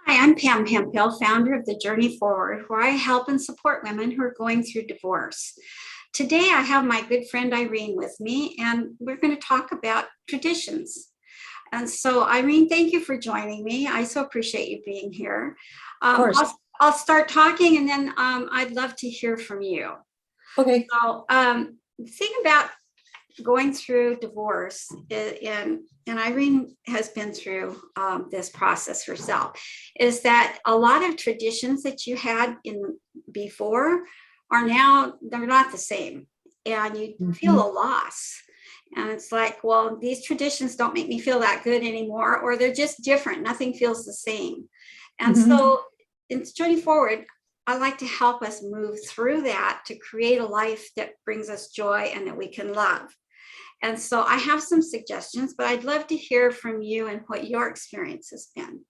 Hi, I'm Pam Hemphill, founder of The Journey Forward, where I help and support women who are going through divorce. Today, I have my good friend Irene with me, and we're going to talk about traditions. And so, Irene, thank you for joining me. I so appreciate you being here. Of course. I'll start talking, and then I'd love to hear from you. Okay. So, the thing about going through divorce, and Irene has been through this process herself, is that a lot of traditions that you had in before are now, they're not the same, and you feel Mhm. a loss. And it's like, well, these traditions don't make me feel that good anymore, or they're just different. Nothing feels the same. And Mhm. so in Journey Forward, I like to help us move through that to create a life that brings us joy and that we can love. And so I have some suggestions, but I'd love to hear from you and what your experience has been.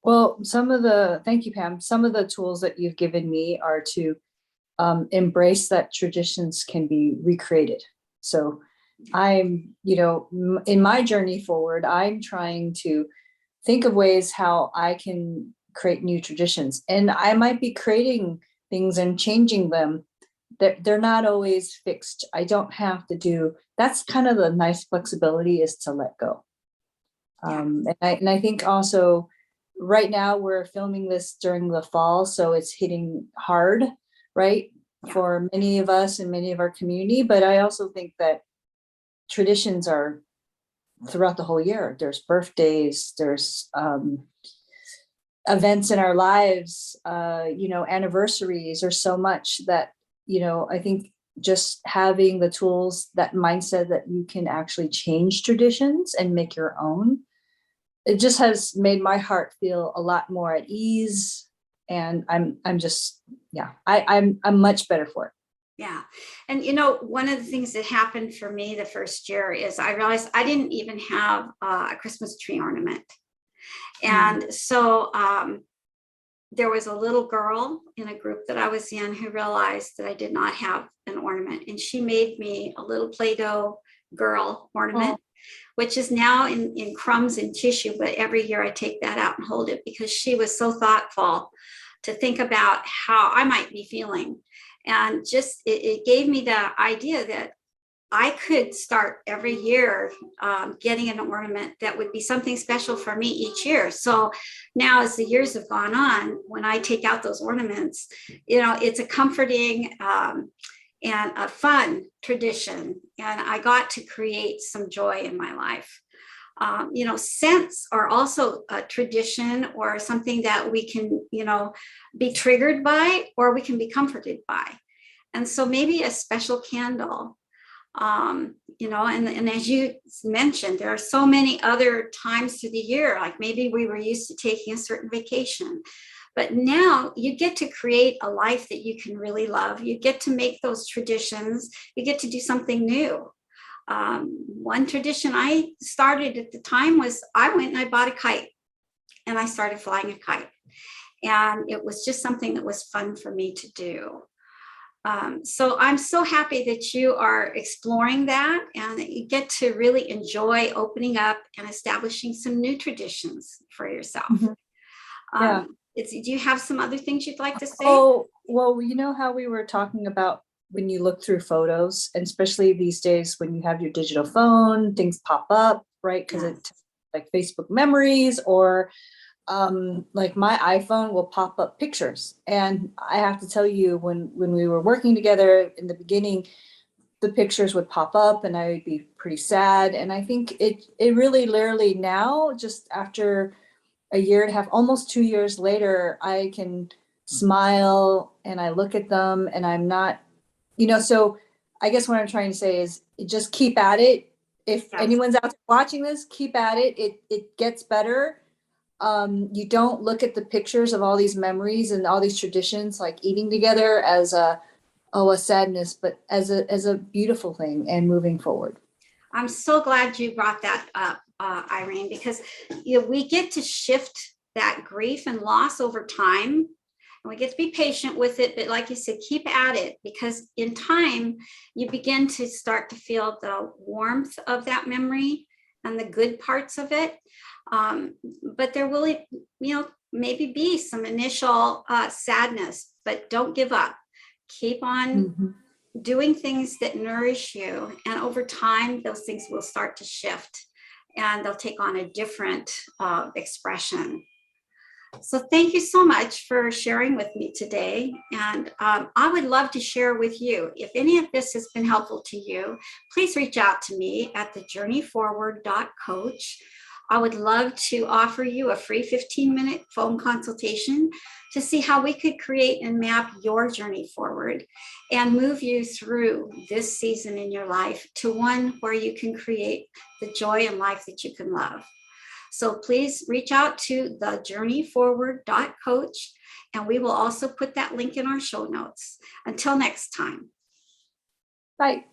Well, thank you, Pam. Some of the tools that you've given me are to embrace that traditions can be recreated. So in my journey forward, I'm trying to think of ways how I can create new traditions. And I might be creating things and changing them. They're not always fixed. I don't have to do, that's kind of the nice flexibility, is to let go. Yeah. And I think also right now we're filming this during the fall, so it's hitting hard, right? Yeah. For many of us and many of our community. But I also think that traditions are throughout the whole year. There's birthdays, there's events in our lives, anniversaries, or so much that, I think just having the tools, that mindset that you can actually change traditions and make your own, it just has made my heart feel a lot more at ease. And I'm just, yeah, I'm much better for it. Yeah. And one of the things that happened for me the first year is I realized I didn't even have a Christmas tree ornament. Mm. And so there was a little girl in a group that I was in who realized that I did not have an ornament. And she made me a little Play-Doh girl Oh, ornament, which is now in crumbs and tissue. But every year I take that out and hold it because she was so thoughtful to think about how I might be feeling. And just it gave me the idea that I could start every year getting an ornament that would be something special for me each year. So now, as the years have gone on, when I take out those ornaments, it's a comforting and a fun tradition. And I got to create some joy in my life. Scents are also a tradition or something that we can, be triggered by or we can be comforted by. And so maybe a special candle, and as you mentioned, there are so many other times through the year, like maybe we were used to taking a certain vacation, but now you get to create a life that you can really love. You get to make those traditions. You get to do something new. One tradition I started at the time was I went and I bought a kite and I started flying a kite. And it was just something that was fun for me to do. So I'm so happy that you are exploring that and that you get to really enjoy opening up and establishing some new traditions for yourself. mhm. Yeah. Do you have some other things you'd like to say? Oh, well, you know how we were talking about when you look through photos, and especially these days when you have your digital phone, things pop up, right? Because Yes. it, like Facebook memories, or like my iPhone will pop up pictures. And I have to tell you, when we were working together in the beginning, the pictures would pop up and I would be pretty sad. And I think it really literally now, just after a year and a half, almost 2 years later, I can smile and I look at them and I'm not, so I guess what I'm trying to say is just keep at it. If Yes. anyone's out there watching this, keep at it. It gets better. You don't look at the pictures of all these memories and all these traditions, like eating together, as a sadness, but as a beautiful thing and moving forward. I'm so glad you brought that up, Irene, because we get to shift that grief and loss over time. And we get to be patient with it, but like you said, keep at it because in time you begin to start to feel the warmth of that memory and the good parts of it. Um, but there will, maybe be some initial sadness, but don't give up. Keep on doing things that nourish you. And over time, those things will start to shift and they'll take on a different expression. So thank you so much for sharing with me today. And I would love to share with you. If any of this has been helpful to you, please reach out to me at thejourneyforward.coach. I would love to offer you a free 15-minute phone consultation to see how we could create and map your journey forward and move you through this season in your life to one where you can create the joy and life that you can love. So please reach out to thejourneyforward.coach, and we will also put that link in our show notes. Until next time. Bye.